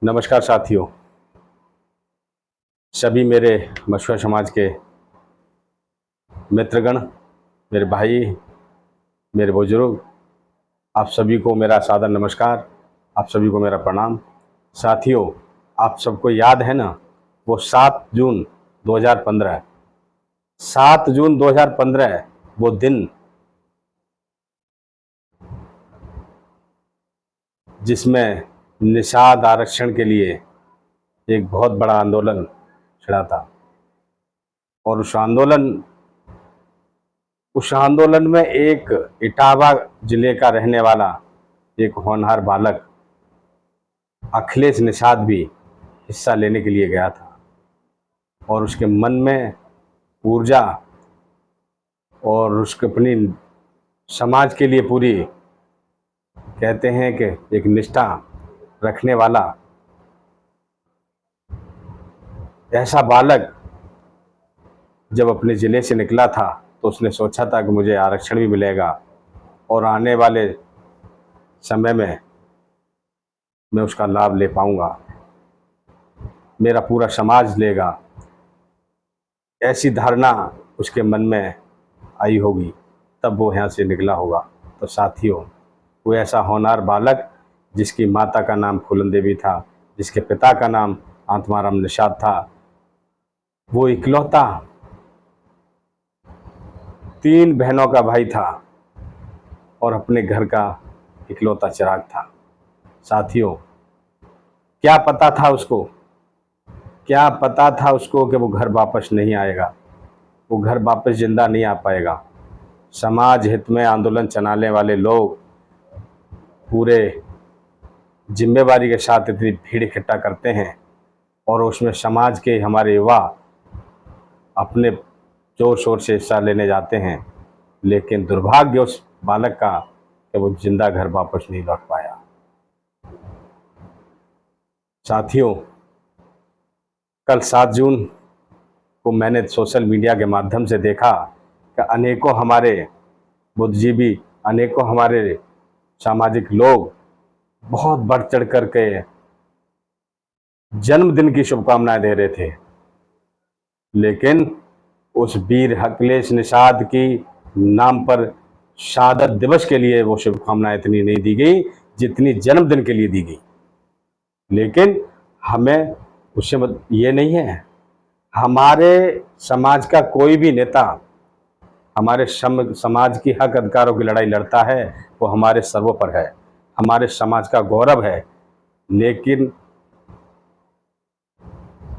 नमस्कार साथियों, सभी मेरे मछुआ समाज के मित्रगण, मेरे भाई, मेरे बुजुर्ग, आप सभी को मेरा सादर नमस्कार, आप सभी को मेरा प्रणाम। साथियों, आप सबको याद है ना वो 7 जून 2015, 7 जून 2015 वो दिन जिसमें निषाद आरक्षण के लिए एक बहुत बड़ा आंदोलन छिड़ा था। और उस आंदोलन में एक इटावा जिले का रहने वाला एक होनहार बालक अखिलेश निषाद भी हिस्सा लेने के लिए गया था। और उसके मन में ऊर्जा और उसके अपनी समाज के लिए पूरी, कहते हैं कि एक निष्ठा रखने वाला ऐसा बालक जब अपने ज़िले से निकला था तो उसने सोचा था कि मुझे आरक्षण भी मिलेगा और आने वाले समय में मैं उसका लाभ ले पाऊंगा, मेरा पूरा समाज लेगा। ऐसी धारणा उसके मन में आई होगी, तब वो यहाँ से निकला होगा। तो साथियों, वो ऐसा होनहार बालक जिसकी माता का नाम फूलन देवी था, जिसके पिता का नाम आत्माराम निषाद था, वो इकलौता 3 बहनों का भाई था और अपने घर का इकलौता चिराग था। साथियों, क्या पता था उसको कि वो घर वापस नहीं आएगा, वो घर वापस जिंदा नहीं आ पाएगा। समाज हित में आंदोलन चलाने वाले लोग पूरे जिम्मेवारी के साथ इतनी भीड़ इकट्ठा करते हैं और उसमें समाज के हमारे युवा अपने जोर शोर से हिस्सा लेने जाते हैं, लेकिन दुर्भाग्य उस बालक का कि वो जिंदा घर वापस नहीं लौट पाया। साथियों, कल 7 जून को मैंने सोशल मीडिया के माध्यम से देखा कि अनेकों हमारे बुद्धिजीवी, अनेकों हमारे सामाजिक लोग बहुत बढ़ चढ़ करके जन्मदिन की शुभकामनाएं दे रहे थे, लेकिन उस वीर अखिलेश निषाद की नाम पर शहादत दिवस के लिए वो शुभकामनाएं इतनी नहीं दी गई जितनी जन्मदिन के लिए दी गई। लेकिन हमें उससे ये नहीं है, हमारे समाज का कोई भी नेता हमारे समाज की हक अधिकारों की लड़ाई लड़ता है, वो हमारे सर्वों पर है, हमारे समाज का गौरव है। लेकिन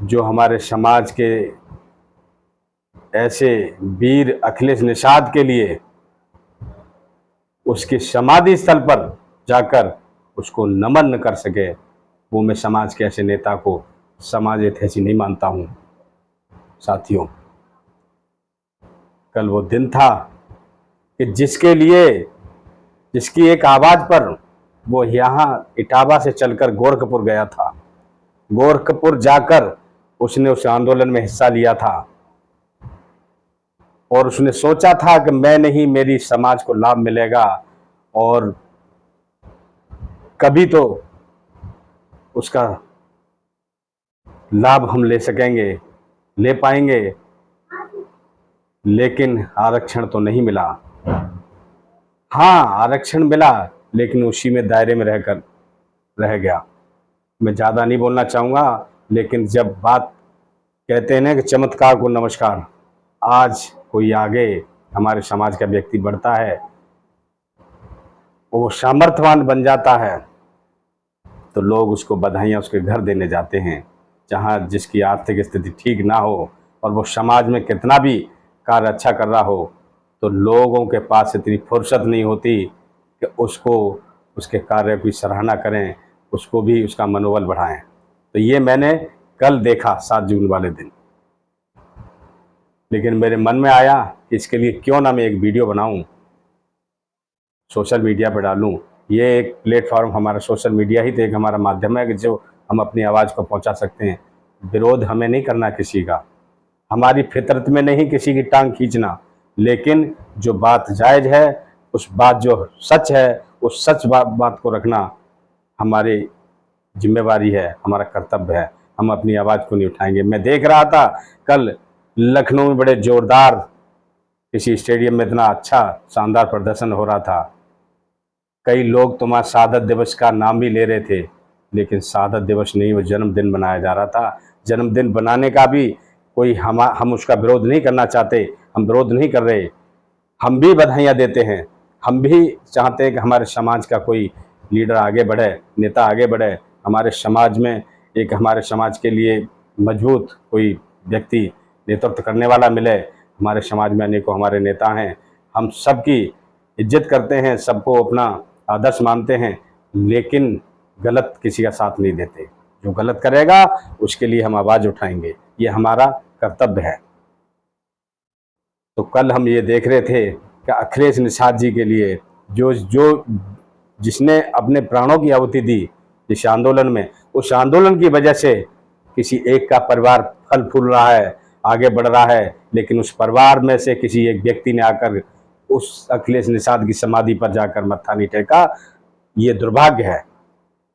जो हमारे समाज के ऐसे वीर अखिलेश निषाद के लिए उसके समाधि स्थल पर जाकर उसको नमन न कर सके, वो मैं समाज के ऐसे नेता को समाज हितैषी नहीं मानता हूँ। साथियों, कल वो दिन था कि जिसकी एक आवाज पर वो यहाँ इटावा से चलकर गोरखपुर गया था। गोरखपुर जाकर उसने उस आंदोलन में हिस्सा लिया था और उसने सोचा था कि मैं नहीं, मेरी समाज को लाभ मिलेगा और कभी तो उसका लाभ हम ले सकेंगे, ले पाएंगे। लेकिन आरक्षण तो नहीं मिला। हाँ, आरक्षण मिला, लेकिन उसी में दायरे में रहकर रह गया। मैं ज़्यादा नहीं बोलना चाहूँगा, लेकिन जब बात कहते हैं ना कि चमत्कार को नमस्कार, आज कोई आगे हमारे समाज का व्यक्ति बढ़ता है, वो सामर्थ्यवान बन जाता है, तो लोग उसको बधाइयाँ उसके घर देने जाते हैं। जहाँ जिसकी आर्थिक स्थिति ठीक ना हो और वो समाज में कितना भी कार्य अच्छा कर रहा हो, तो लोगों के पास इतनी फुर्सत नहीं होती कि उसको उसके कार्य की सराहना करें, उसको भी उसका मनोबल बढ़ाएं। तो ये मैंने कल देखा 7 जून वाले दिन। लेकिन मेरे मन में आया कि इसके लिए क्यों ना मैं एक वीडियो बनाऊं, सोशल मीडिया पर डालूं। ये एक प्लेटफॉर्म, हमारा सोशल मीडिया ही तो एक हमारा माध्यम है कि जो हम अपनी आवाज़ को पहुंचा सकते हैं। विरोध हमें नहीं करना किसी का, हमारी फितरत में नहीं किसी की टांग खींचना, लेकिन जो बात जायज़ है, उस बात जो सच है, उस सच बात को रखना हमारे जिम्मेवारी है, हमारा कर्तव्य है, हम अपनी आवाज़ को नहीं उठाएंगे। मैं देख रहा था कल लखनऊ में बड़े जोरदार किसी स्टेडियम में इतना अच्छा शानदार प्रदर्शन हो रहा था। कई लोग तुम्हारा शहादत दिवस का नाम भी ले रहे थे, लेकिन शहादत दिवस नहीं, वो जन्मदिन मनाया जा रहा था। जन्मदिन बनाने का भी कोई हम उसका विरोध नहीं करना चाहते, हम विरोध नहीं कर रहे, हम भी बधाइयाँ देते हैं। हम भी चाहते हैं कि हमारे समाज का कोई लीडर आगे बढ़े, नेता आगे बढ़े, हमारे समाज में एक हमारे समाज के लिए मजबूत कोई व्यक्ति नेतृत्व करने वाला मिले। हमारे समाज में अनेकों हमारे नेता हैं, हम सबकी इज्जत करते हैं, सबको अपना आदर्श मानते हैं, लेकिन गलत किसी का साथ नहीं देते। जो गलत करेगा उसके लिए हम आवाज़ उठाएंगे, ये हमारा कर्तव्य है। तो कल हम ये देख रहे थे कि अखिलेश निषाद जी के लिए जो जो जिसने अपने प्राणों की आहुति दी इस आंदोलन में, उस आंदोलन की वजह से किसी एक का परिवार फल फूल रहा है, आगे बढ़ रहा है, लेकिन उस परिवार में से किसी एक व्यक्ति ने आकर उस अखिलेश निषाद की समाधि पर जाकर मत्था नहीं टेका। ये दुर्भाग्य है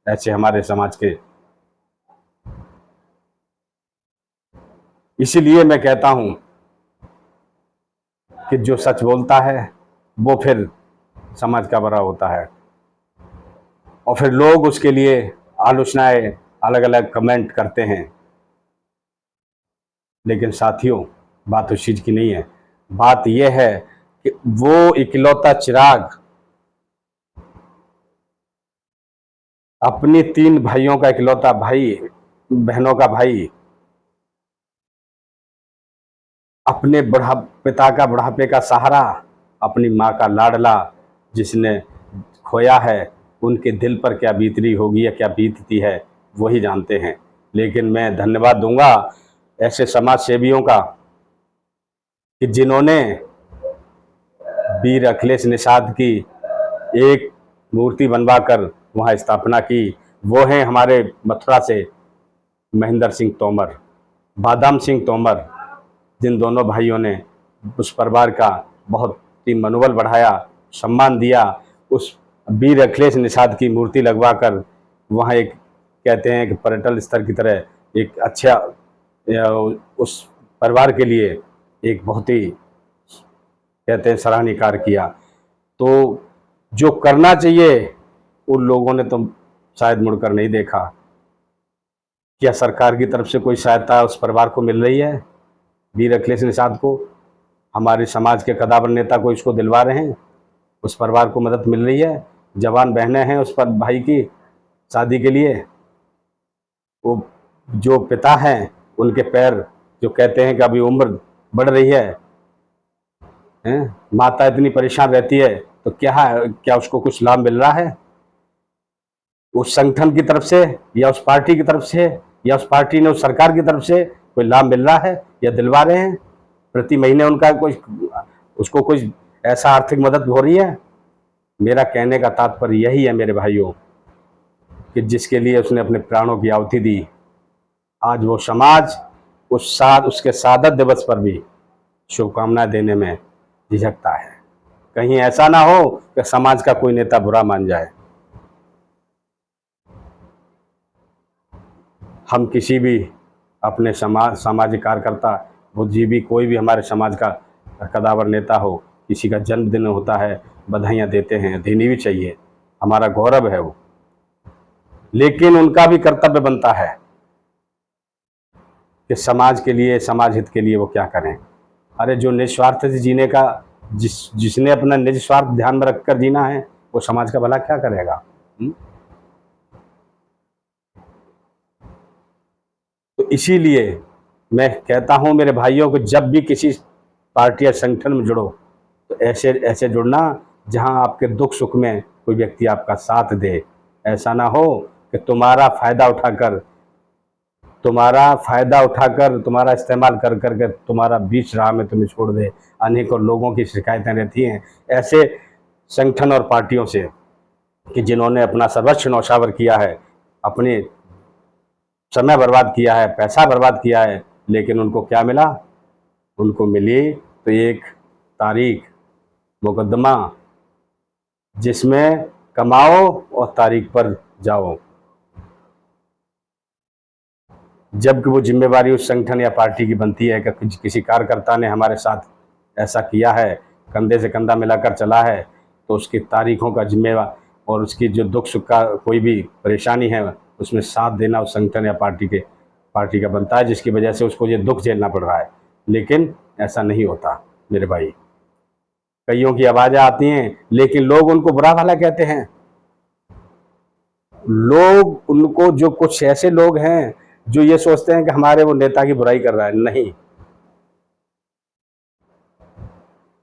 ऐसे हमारे समाज के। इसीलिए मैं कहता हूं कि जो सच बोलता है वो फिर समाज का बड़ा होता है, और फिर लोग उसके लिए आलोचनाएं अलग अलग कमेंट करते हैं। लेकिन साथियों, बात उस चीज़ की नहीं है, बात यह है कि वो इकलौता चिराग अपनी 3 भाइयों का इकलौता भाई, बहनों का भाई, अपने पिता का बुढ़ापे का सहारा, अपनी माँ का लाडला जिसने खोया है, उनके दिल पर क्या बीत रही होगी या क्या बीतती है वही जानते हैं। लेकिन मैं धन्यवाद दूंगा ऐसे समाज सेवियों का कि जिन्होंने वीर अखिलेश निषाद की एक मूर्ति बनवाकर वहाँ स्थापना की। वो हैं हमारे मथुरा से महेंद्र सिंह तोमर, बादाम सिंह तोमर, जिन दोनों भाइयों ने उस परिवार का बहुत ही मनोबल बढ़ाया, सम्मान दिया। उस वीर अखिलेश निषाद की मूर्ति लगवाकर वहाँ एक कहते हैं कि पर्यटन स्थल की तरह एक अच्छा उस परिवार के लिए एक बहुत ही कहते हैं सराहनीय कार्य किया। तो जो करना चाहिए उन लोगों ने तो शायद मुड़कर नहीं देखा। क्या सरकार की तरफ से कोई सहायता उस परिवार को मिल रही है? वीर अखिलेश निषाद को, हमारे समाज के कदावर नेता को इसको दिलवा रहे हैं? उस परिवार को मदद मिल रही है? जवान बहनें हैं उस पर भाई की शादी के लिए, वो जो पिता हैं उनके पैर जो कहते हैं कि अभी उम्र बढ़ रही है, माता इतनी परेशान रहती है, तो क्या उसको कुछ लाभ मिल रहा है उस संगठन की तरफ से या उस पार्टी की तरफ से, या उस पार्टी ने उस सरकार की तरफ से कोई लाभ मिल रहा है या दिलवा रहे हैं? प्रति महीने उनका उसको कुछ ऐसा आर्थिक मदद हो रही है? मेरा कहने का तात्पर्य यही है मेरे भाइयों कि जिसके लिए उसने अपने प्राणों की आहुति दी, आज वो समाज उसके शहादत दिवस पर भी शुभकामनाएं देने में झिझकता है। कहीं ऐसा ना हो कि समाज का कोई नेता बुरा मान जाए। हम किसी भी अपने सामाजिक कार्यकर्ता, बुद्धिजीवी, कोई भी हमारे समाज का कदावर नेता हो, किसी का जन्मदिन होता है, बधाइयाँ देते हैं, देनी भी चाहिए, हमारा गौरव है वो। लेकिन उनका भी कर्तव्य बनता है कि समाज के लिए, समाज हित के लिए वो क्या करें। अरे जो निस्वार्थ से जीने का, जिसने अपना निज स्वार्थ ध्यान में रखकर जीना है, वो समाज का भला क्या करेगा? तो इसीलिए मैं कहता हूं मेरे भाइयों को, जब भी किसी पार्टी या संगठन में जुड़ो तो ऐसे ऐसे जुड़ना जहां आपके दुख सुख में कोई व्यक्ति आपका साथ दे। ऐसा ना हो कि तुम्हारा फायदा उठाकर, तुम्हारा इस्तेमाल कर करके तुम्हारा बीच राह में तुम्हें छोड़ दे। अनेकों लोगों की शिकायतें रहती हैं ऐसे संगठन और पार्टियों से कि जिन्होंने अपना सर्वस्व न्यौछावर किया है, अपने समय बर्बाद किया है, पैसा बर्बाद किया है, लेकिन उनको क्या मिला? उनको मिली तो एक तारीख, मुकदमा, जिसमें कमाओ और तारीख पर जाओ। जबकि वो जिम्मेवारी उस संगठन या पार्टी की बनती है कि किसी कार्यकर्ता ने हमारे साथ ऐसा किया है, कंधे से कंधा मिलाकर चला है, तो उसकी तारीखों का जिम्मेवार और उसकी जो दुख सुख का कोई भी परेशानी है उसमें साथ देना उस संगठन या पार्टी का बनता है, जिसकी वजह से उसको ये दुख झेलना पड़ रहा है। लेकिन ऐसा नहीं होता मेरे भाई। कईयों की आवाज़ें आती हैं लेकिन लोग उनको बुरा भला कहते हैं। लोग उनको, जो कुछ ऐसे लोग हैं जो ये सोचते हैं कि हमारे वो नेता की बुराई कर रहा है। नहीं,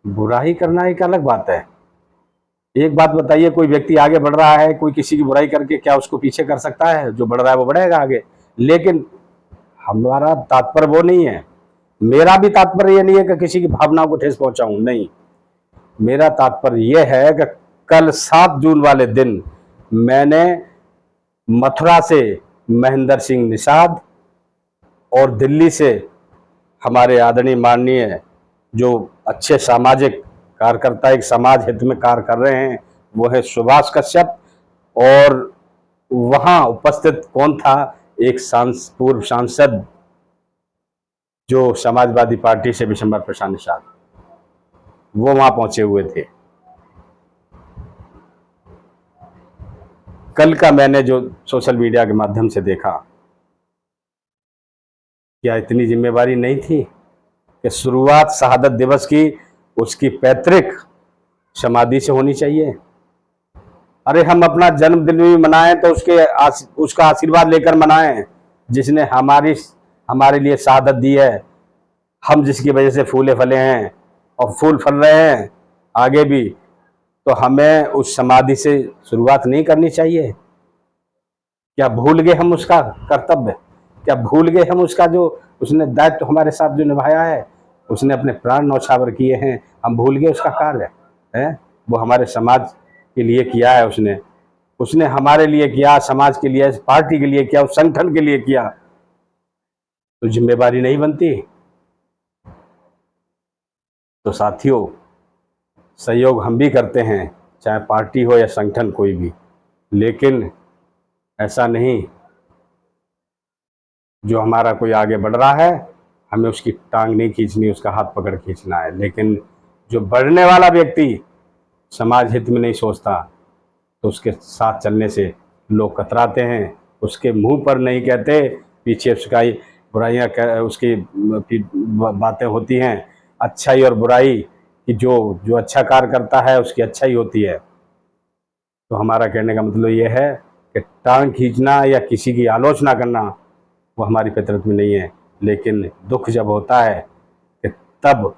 बुराई करना एक अलग बात है। एक बात बताइए, कोई व्यक्ति आगे बढ़ रहा है, कोई किसी की बुराई करके क्या उसको पीछे कर सकता है? जो बढ़ रहा है वो बढ़ेगा आगे। लेकिन हमारा तात्पर्य वो नहीं है। मेरा भी तात्पर्य ये नहीं है कि किसी की भावनाओं को ठेस पहुंचाऊं, नहीं। मेरा तात्पर्य यह है कि कल 7 जून वाले दिन मैंने मथुरा से महेंद्र सिंह निषाद और दिल्ली से हमारे आदरणीय माननीय जो अच्छे सामाजिक कार्यकर्ता एक समाज हित में कार्य कर रहे हैं, वो है सुभाष कश्यप। और वहां उपस्थित कौन था? एक पूर्व सांसद जो समाजवादी पार्टी से विशंबर प्रसाद निषाद, वो वहां पहुंचे हुए थे। कल का मैंने जो सोशल मीडिया के माध्यम से देखा, क्या इतनी जिम्मेवारी नहीं थी कि शुरुआत शहादत दिवस की उसकी पैतृक समाधि से होनी चाहिए? अरे हम अपना जन्मदिन भी मनाएं तो उसका आशीर्वाद लेकर मनाएं, जिसने हमारे लिए शहादत दी है। हम जिसकी वजह से फूले फले हैं और फूल फल रहे हैं आगे भी, तो हमें उस समाधि से शुरुआत नहीं करनी चाहिए? क्या भूल गए हम उसका कर्तव्य? क्या भूल गए हम उसका जो उसने दायित्व हमारे साथ जो निभाया है? उसने अपने प्राण न्यौछावर किए हैं, हम भूल गए उसका कार्य है? वो हमारे समाज के लिए किया है, उसने हमारे लिए किया, समाज के लिए, पार्टी के लिए किया, उस संगठन के लिए किया, तो जिम्मेवारी नहीं बनती? तो साथियों, सहयोग हम भी करते हैं, चाहे पार्टी हो या संगठन कोई भी, लेकिन ऐसा नहीं जो हमारा कोई आगे बढ़ रहा है हमें उसकी टांग नहीं खींचनी, उसका हाथ पकड़ खींचना है। लेकिन जो बढ़ने वाला व्यक्ति समाज हित में नहीं सोचता, तो उसके साथ चलने से लोग कतराते हैं। उसके मुंह पर नहीं कहते, पीछे उसका बुराइयाँ उसकी बातें होती हैं। अच्छाई और बुराई कि जो अच्छा कार्य करता है उसकी अच्छाई होती है। तो हमारा कहने का मतलब ये है कि टांग खींचना या किसी की आलोचना करना वो हमारी फितरत में नहीं है। लेकिन दुख जब होता है कि तब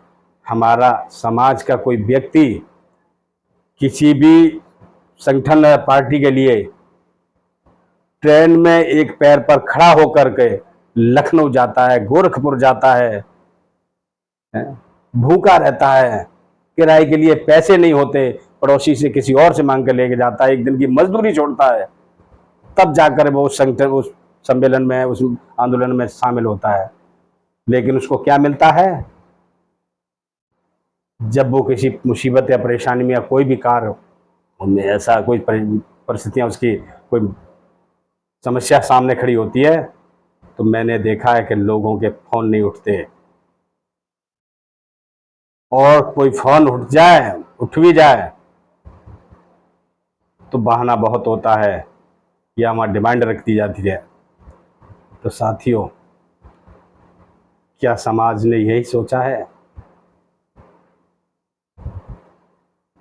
हमारा समाज का कोई व्यक्ति किसी भी संगठन या पार्टी के लिए ट्रेन में एक पैर पर खड़ा होकर के लखनऊ जाता है, गोरखपुर जाता है, भूखा रहता है, किराए के लिए पैसे नहीं होते, पड़ोसी से किसी और से मांग कर लेके जाता है, एक दिन की मजदूरी छोड़ता है, तब जाकर वो संगठन उस सम्मेलन में, उस आंदोलन में शामिल होता है। लेकिन उसको क्या मिलता है? जब वो किसी मुसीबत या परेशानी में या कोई भी कार्य में ऐसा कोई परिस्थितियां, उसकी कोई समस्या सामने खड़ी होती है, तो मैंने देखा है कि लोगों के फोन नहीं उठते, और कोई फोन उठ भी जाए तो बहाना बहुत होता है या हमारी डिमांड रख दी जाती है। तो साथियों, क्या समाज ने यही सोचा है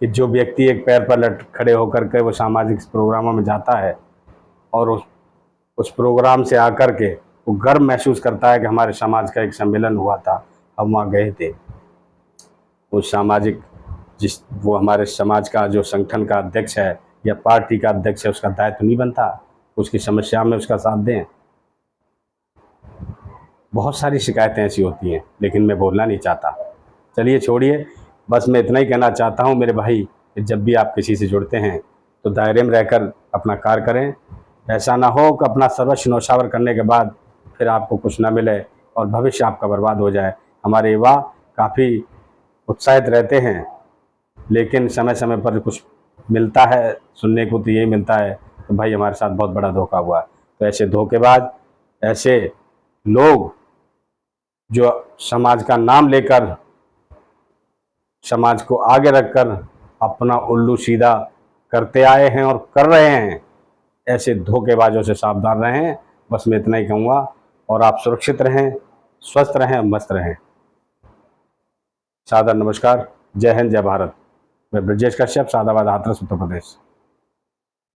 कि जो व्यक्ति एक पैर पर खड़े होकर के वो सामाजिक प्रोग्रामों में जाता है और उस प्रोग्राम से आकर के वो गर्व महसूस करता है कि हमारे समाज का एक सम्मेलन हुआ था, हम वहाँ गए थे, उस सामाजिक वो हमारे समाज का जो संगठन का अध्यक्ष है या पार्टी का अध्यक्ष है, उसका दायित्व नहीं बनता उसकी समस्या में उसका साथ दें? बहुत सारी शिकायतें ऐसी होती हैं, लेकिन मैं बोलना नहीं चाहता। चलिए छोड़िए, बस मैं इतना ही कहना चाहता हूँ मेरे भाई कि जब भी आप किसी से जुड़ते हैं तो दायरे में रहकर अपना कार्य करें। ऐसा ना हो कि अपना सर्वस्व न्यौछावर करने के बाद फिर आपको कुछ ना मिले और भविष्य आपका बर्बाद हो जाए। हमारे युवा काफ़ी उत्साहित रहते हैं, लेकिन समय समय पर कुछ मिलता है सुनने को, तो यही मिलता है तो भाई हमारे साथ बहुत बड़ा धोखा हुआ। तो ऐसे धोखेबाज, ऐसे लोग जो समाज का नाम लेकर, समाज को आगे रखकर अपना उल्लू सीधा करते आए हैं और कर रहे हैं, ऐसे धोखेबाजों से सावधान रहें। बस मैं इतना ही कहूँगा। और आप सुरक्षित रहें, स्वस्थ रहें, मस्त रहें। सादर नमस्कार। जय हिंद, जय भारत। मैं ब्रजेश कश्यप, सादाबाद, हाथरस, उत्तर प्रदेश।